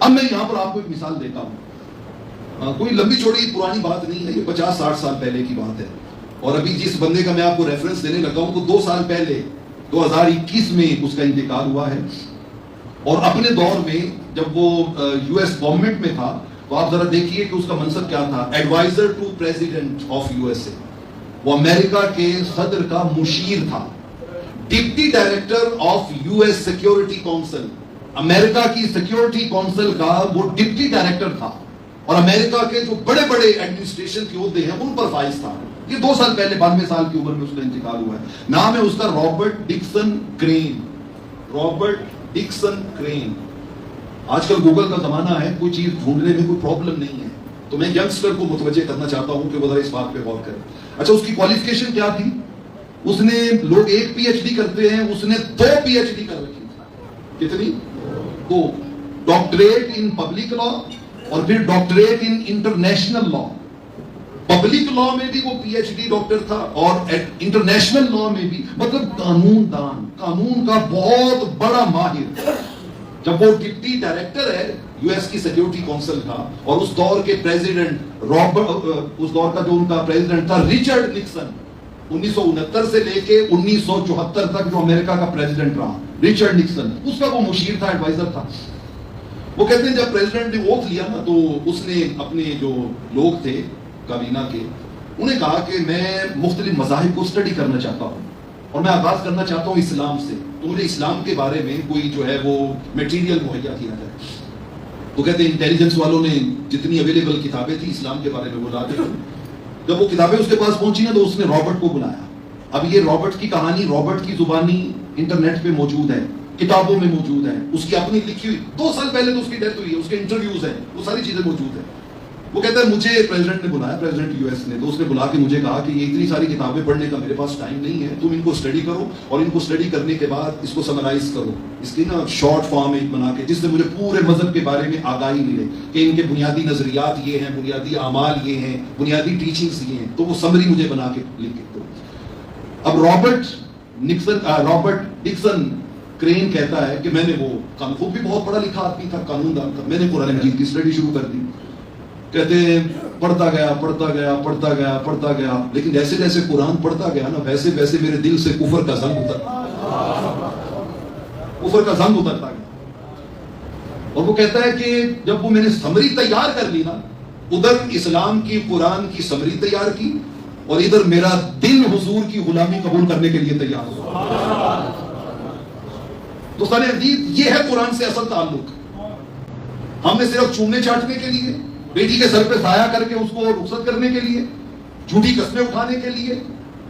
اب میں یہاں پر آپ کو ایک مثال دیتا ہوں، کوئی لمبی چوڑی پرانی بات نہیں ہے، یہ 50-60 سال پہلے کی بات ہے، اور ابھی جس بندے کا میں آپ کو ریفرنس دینے لگا ہوں وہ 2 سال پہلے 2021 میں اس کا انتقال ہوا ہے. اور اپنے دور میں جب وہ یو ایس گورنمنٹ میں تھا تو آپ ذرا دیکھیے کہ اس کا منصب کیا تھا، adviser to president of U S A. وہ امریکہ کے صدر کا مشیر تھا، deputy director of U S security council, امریکہ کی سیکیورٹی کونسل کا وہ ڈپٹی ڈائریکٹر تھا، اور امریکہ کے جو بڑے بڑے ایڈمنسٹریشن کے عہدے ہیں ان پر فائز تھا. یہ 2 سال پہلے 92 سال کی عمر میں اس کا انتقال ہوا ہے. نام ہے اس کا رابرٹ ڈکسن کرین. رابرٹ ڈکسن کرین. آج کل گوگل کا زمانہ ہے، کوئی چیز ڈھونڈنے میں کوئی پرابلم نہیں ہے، تو میں ینگسٹر کو متوجہ کرنا چاہتا ہوں کہ وہ ذرا اس بات پہ غور کریں. اچھا، اس کی کوالیفیکیشن کیا تھی؟ اس نے، لوگ 1 پی ایچ ڈی کرتے ہیں، اس نے 2 پی ایچ ڈی کر رکھی تھی. کتنی؟ 2. ڈاکٹریٹ ان پبلک لا اور پھر doctorate in international law. Public law میں بھی وہ پی ایچ ڈی ڈاکٹر تھا اور انٹرنیشنل لا میں بھی، مطلب قانون دان، قانون کا بہت بڑا ماہر. جب وہ ڈپٹی ڈائریکٹر ہے یو ایس کی سیکیورٹی کونسل کا، اور اس دور کے پریزیڈنٹ اس دور کا جو ان کا پریزیڈنٹ تھا رچرڈ نکسن، 1969 سے لے کے 1974 تک جو امریکہ کا پریزیڈنٹ رہا، رچرڈ نکسن، اس کا وہ مشیر تھا، ایڈوائزر تھا. وہ کہتے ہیں جب پریزیڈنٹ نے اوتھ لیا نا تو اس نے اپنے جو لوگ تھے کابینہ کے، انہیں کہا کہ میں مختلف مذاہب کو اسٹڈی کرنا چاہتا ہوں اور میں آغاز کرنا چاہتا ہوں اسلام سے، تو مجھے اسلام کے بارے میں کوئی جو ہے وہ میٹیریل مہیا کیا جائے. تو کہتے ہیں انٹیلیجنس والوں نے جتنی اویلیبل کتابیں تھی اسلام کے بارے میں وہ لا دی. جب وہ کتابیں اس کے پاس پہنچی نا تو اس نے رابرٹ کو بلایا. اب یہ رابرٹ کی کہانی رابرٹ کی زبانی انٹرنیٹ پہ موجود ہے، کتابوں میں موجود ہے، اس کی اپنی لکھی ہوئی، 2 سال پہلے تو اس کی ڈیتھ ہوئی ہے، اس کے انٹرویوز ہیں، وہ ساری چیزیں موجود ہیں. وہ کہتا ہے مجھے پریزیڈنٹ نے بلایا، پریزیڈنٹ یو ایس نے، تو اس نے بلا کے مجھے کہا کہ یہ اتنی ساری کتابیں پڑھنے کا میرے پاس ٹائم نہیں ہے، تم ان کو اسٹڈی کرو اور ان کو اسٹڈی کرنے کے بعد اس کو سمرائز کرو، اس کی نا شارٹ فارم ایک بنا کے، جس سے مجھے پورے مذہب کے بارے میں آگاہی ملے کہ ان کے بنیادی نظریات یہ ہیں، بنیادی اعمال یہ ہیں، بنیادی ٹیچنگز یہ ہیں. تو وہ سمری مجھے بنا کے لکھ کے دو. اب رابرٹ ڈکسن کرین کہتا ہے کہ میں نے وہ خود بھی بہت پڑھا لکھا آدمی تھا، قانون دان تھا، میں نے قرآن مجید کی اسٹڈی شروع کر دی. کہتے ہیں پڑھتا گیا، لیکن جیسے جیسے قرآن پڑھتا گیا نا ویسے ویسے میرے دل سے کفر کا زنگ اترتا گیا. اور وہ کہتا ہے کہ جب وہ میں نے سمری تیار کر لی نا، ادھر اسلام کی، قرآن کی سمری تیار کی، اور ادھر میرا دل حضور کی غلامی قبول کرنے کے لیے تیار ہوا. دوستان عزیز، یہ ہے قرآن سے اصل تعلق. ہم نے صرف چومنے چاٹنے کے لیے، بیٹی کے سر پہ سایہ کر کے اس کو رخصت کرنے کے لیے، جھوٹی قسمیں اٹھانے کے لیے،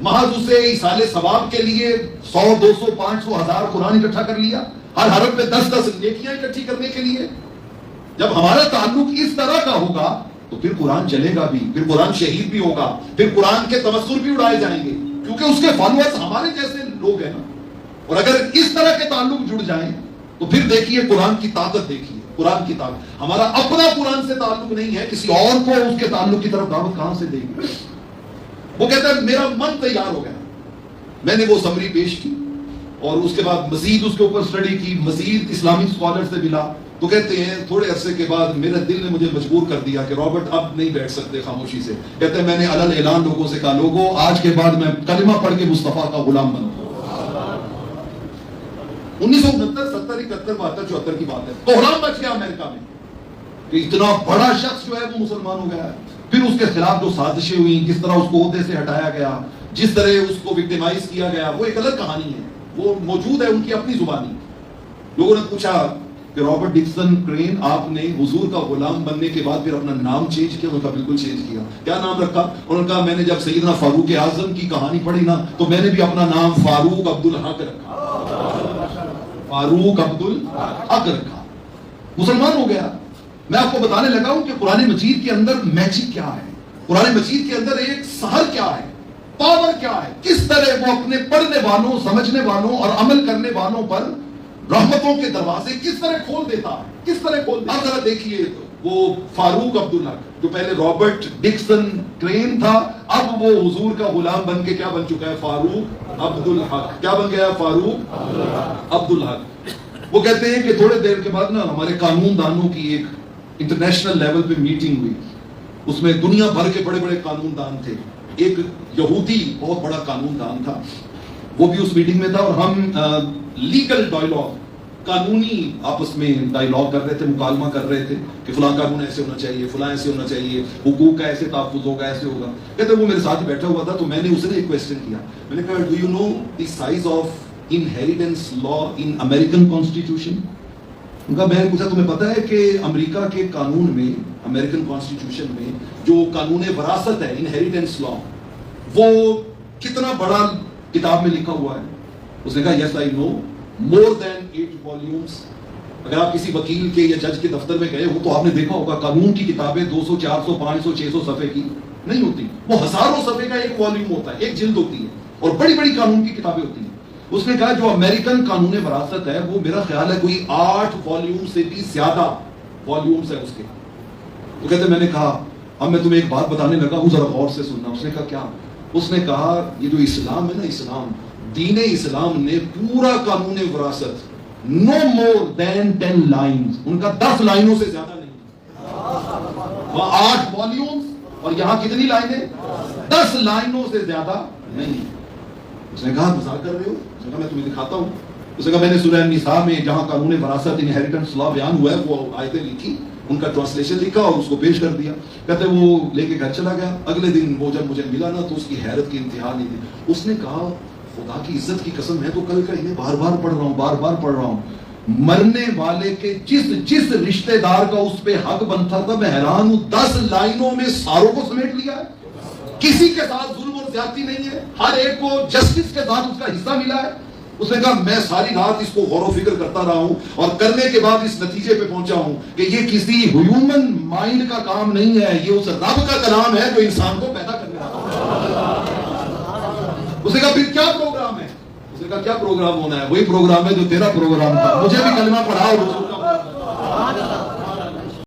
محض اسے ایصال ثواب کے لیے 100 200 500 1000 قرآن اکٹھا کر لیا، ہر حرف پہ 10 نیکیاں اکٹھی کرنے کے لیے. جب ہمارا تعلق اس طرح کا ہوگا تو پھر قرآن چلے گا بھی، پھر قرآن شہید بھی ہوگا، پھر قرآن کے تمسخر بھی اڑائے جائیں گے، کیونکہ اس کے فالوورز ہمارے جیسے لوگ ہیں نا. اور اگر اس طرح کے تعلق جڑ جائیں تو پھر دیکھیے قرآن کی طاقت، دیکھیے قرآن کی طاقت. ہمارا اپنا قرآن سے تعلق نہیں ہے، کسی اور کو اس کے تعلق کی طرف دعوت کہاں سے دے گی. وہ کہتا ہے میرا من تیار ہو گیا، میں نے وہ سمری پیش کی اور اس کے بعد مزید اس کے اوپر اسٹڈی کی، مزید اسلامی اسکالر سے ملا. تو کہتے ہیں تھوڑے عرصے کے بعد میرے دل نے مجھے مجبور کر دیا کہ رابرٹ اب نہیں بیٹھ سکتے خاموشی سے. کہتے ہیں میں نے علل اعلان لوگوں سے کہا، لوگوں آج کے بعد میں کلمہ پڑھ کے مصطفیٰ کا غلام بنوں. 1969 70 71 72 74 کی بات ہے. کوہرام مچ گیا امریکہ میں کہ اتنا بڑا شخص جو ہے وہ مسلمان ہو گیا ہے. پھر اس کے خلاف جو سازشیں ہوئیں، کس طرح اس کو عہدے سے ہٹایا گیا، جس طرح اس کو وکٹیمائز کیا گیا، وہ ایک الگ کہانی ہے، وہ موجود ہے ان کی اپنی زبانی. لوگوں نے پوچھا کہ رابرٹ ڈکسن کرین، آپ نے حضور کا غلام بننے کے بعد پھر اپنا نام چینج کیا؟ انہوں نے کہا بالکل چینج کیا. کیا نام رکھا؟ انہوں نے کہا میں نے جب سیدنا فاروق اعظم کی کہانی پڑھی نا تو میں نے بھی اپنا نام فاروق عبدالحق رکھا. فاروق عبدالحق رکھا. مسلمان ہو گیا. میں آپ کو بتانے لگا ہوں کہ قرآن مجید کے اندر میجک کیا ہے، قرآن مجید کے اندر ایک سحر کیا ہے، پاور کیا ہے، کس طرح وہ اپنے پڑھنے والوں، سمجھنے والوں اور عمل کرنے والوں پر رحمتوں کے دروازے کس طرح کھول دیتا ہے، کس طرح کھول دیتا ہے. ذرا دیکھیے وہ فاروق عبدالحق جو پہلے رابرٹ ڈکسن کرین تھا، اب وہ حضور کا غلام بن کے کیا بن چکا ہے؟ فاروق عبدالحق. کیا بن گیا؟ فاروق عبدالحق. وہ کہتے ہیں کہ تھوڑے دیر کے بعد نا ہمارے قانون دانوں کی ایک انٹرنیشنل لیول پہ میٹنگ ہوئی، اس میں دنیا بھر کے بڑے بڑے قانون دان تھے، ایک یہودی بہت بڑا قانون دان تھا، وہ بھی اس میٹنگ میں تھا، اور ہم لیگل ڈائیلاگ، قانونی آپس میں ڈائیلاگ کر رہے تھے، مکالمہ کر رہے تھے کہ فلاں قانون ایسے ہونا چاہیے، فلاں ایسے ہونا چاہیے، حقوق کا ایسے تحفظ ہوگا، ایسے ہوگا. کہتے وہ میرے ساتھ بیٹھا ہوا تھا، تو میں نے اسے ایک کویسچن کیا، میں نے کہا do you know the size of inheritance law in American constitution? ان کا میں نے پوچھا تمہیں پتا ہے کہ امریکہ کے قانون میں، امریکن کانسٹیٹیوشن میں جو قانون وراثت ہے، انہیریٹنس لا، وہ کتنا بڑا کتاب میں لکھا ہوا ہے؟ اس نے کہا یس آئی نو، مور دین 8 volumes. اگر آپ کسی وکیل کے یا جج کے دفتر میں گئے ہو تو آپ نے دیکھا ہوگا قانون کی کتابیں 200 400 500 600 صفحے کی نہیں ہوتی، وہ ہزاروں صفحے کا ایک والیوم ہوتا ہے، ایک جلد ہوتی ہے، اور بڑی بڑی قانون کی کتابیں ہوتی ہیں. اس نے کہا جو امریکن قانون وراثت ہے وہ میرا خیال ہے کوئی 8 volume سے بھی زیادہ والیومز ہیں اس کے. وہ کہتے میں نے کہا اب میں تمہیں ایک بات بتانے لگا ہوں، ذرا غور سے سننا. اس نے کہا کیا؟ اس نے کہا یہ جو اسلام ہے نا، اسلام، دین اسلام نے پورا قانون وراثت no more than 10 lines، ان کا 10 لائنوں سے زیادہ نہیں، وہاں 8 volumes اور یہاں کتنی لائنیں؟ 10 لائنوں سے زیادہ نہیں. اس نے کہا مذاق کر رہے ہو؟ اس نے کہا میں تمہیں دکھاتا ہوں. اس نے کہا میں نے سورہ النساء میں جہاں قانون وراثت انہیریٹنس لا بیان ہوا ہے وہ آیتیں لکھی، ان کا ٹرانسلیشن لکھا اور اس کو پیش کر دیا. کہتے وہ لے کے گھر چلا گیا. اگلے دن وہ جب مجھے ملا نا تو اس کی حیرت کی انتہا نہیں تھی. اس نے کہا خدا کی عزت کی قسم ہے تو کل کا انہیں بار بار پڑھ رہا ہوں، مرنے والے کے جس رشتہ دار کا اس پہ حق بنتا تھا، میں حیران ہوں 10 لائنوں میں ساروں کو سمیٹ لیا ہے. کسی کے ساتھ ظلم اور زیادتی نہیں ہے، ہر ایک کو جسٹس کے ساتھ اس کا حصہ ملا ہے. اس نے کہا میں ساری رات اس کو غور و فکر کرتا رہا ہوں اور کرنے کے بعد اس نتیجے پہ پہنچا ہوں کہ یہ کسی ہیومن مائنڈ کا کام نہیں ہے، یہ اس رب کا کلام ہے جو انسان کو پیدا کرنے والا ہے. اس نے کہا پھر کیا پروگرام ہے؟ اس نے کہا کیا پروگرام ہونا ہے؟ وہی پروگرام ہے جو تیرا پروگرام تھا. مجھے بھی کلمہ پڑھا اور